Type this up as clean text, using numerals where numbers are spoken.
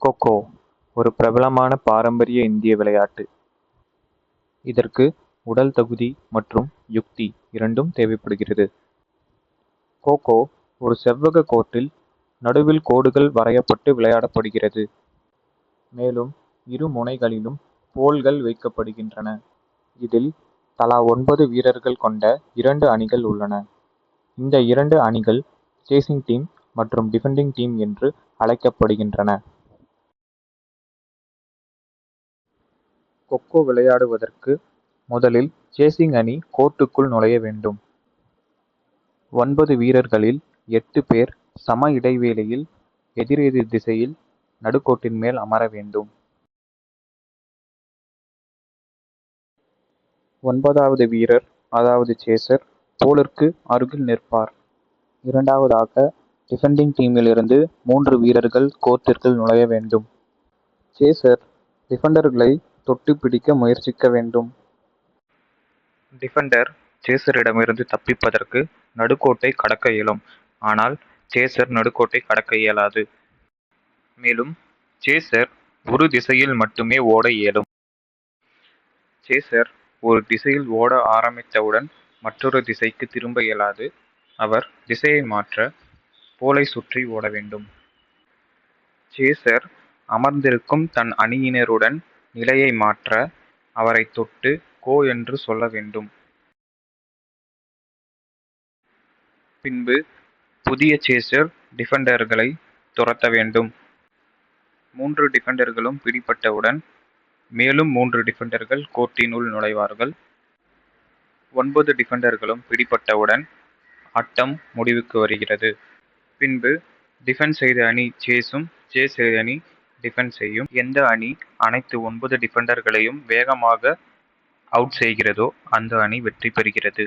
கொக்கோ ஒரு பிரபலமான பாரம்பரிய இந்திய விளையாட்டு. இதற்கு உடல் தகுதி மற்றும் யுக்தி இரண்டும் தேவைப்படுகிறது. கோகோ ஒரு செவ்வக கோர்ட்டில் நடுவில் கோடுகள் வரையப்பட்டு விளையாடப்படுகிறது. மேலும் இரு முனைகளிலும் கோல்கள் வைக்கப்படுகின்றன. இதில் தலா 9 வீரர்கள் கொண்ட 2 அணிகள் உள்ளன. இந்த 2 அணிகள் சேசிங் டீம் மற்றும் டிஃபெண்டிங் டீம் என்று அழைக்கப்படுகின்றன. கொக்கோ விளையாடுவதற்கு முதலில் சேசிங் அணி கோர்ட்டுக்குள் நுழைய வேண்டும். 9 வீரர்களில் 8 பேர் சம இடைவெளியில் எதிரெதிர் திசையில் நடுக்கோட்டின் மேல் அமர வேண்டும். 9வது வீரர், அதாவது சேசர், கோலுக்கு அருகில் நிற்பார். இரண்டாவதாக, டிஃபெண்டிங் டீமிலிருந்து 3 வீரர்கள் கோர்ட்டிற்குள் நுழைய வேண்டும். சேசர் டிஃபெண்டர்களை தொட்டு பிடிக்க முயற்சிக்க வேண்டும். டிஃபெண்டர் சேசரிடமிருந்து தப்பிப்பதற்கு நடுக்கோட்டை கடக்க இயலும், ஆனால் சேசர் நடுக்கோட்டை கடக்க இயலாது. மேலும் சேசர் ஒரு திசையில் மட்டுமே ஓட இயலும். சேசர் ஒரு திசையில் ஓட ஆரம்பித்தவுடன் மற்றொரு திசைக்கு திரும்ப இயலாது. அவர் திசையை மாற்ற கோலை சுற்றி ஓட வேண்டும். சேசர் அமர்ந்திருக்கும் தன் அணியினருடன் நிலையை மாற்ற அவரை தொட்டு கோ என்று சொல்ல வேண்டும். பின்பு புதிய சேசர் டிஃபெண்டர்களை துரத்த வேண்டும். 3 டிஃபெண்டர்களும் பிடிபட்டவுடன் மேலும் 3 டிஃபெண்டர்கள் கோர்ட்டினுள் நுழைவார்கள். 9 டிஃபெண்டர்களும் பிடிபட்டவுடன் ஆட்டம் முடிவுக்கு வருகிறது. பின்பு டிஃபெண்ட் செய்த அணி சேஸும், சேஸ் செய்த அணி டிஃபெண்ட் செய்யும். எந்த அணி அனைத்து 9 டிஃபெண்டர்களையும் வேகமாக அவுட் செய்கிறதோ அந்த அணி வெற்றி பெறுகிறது.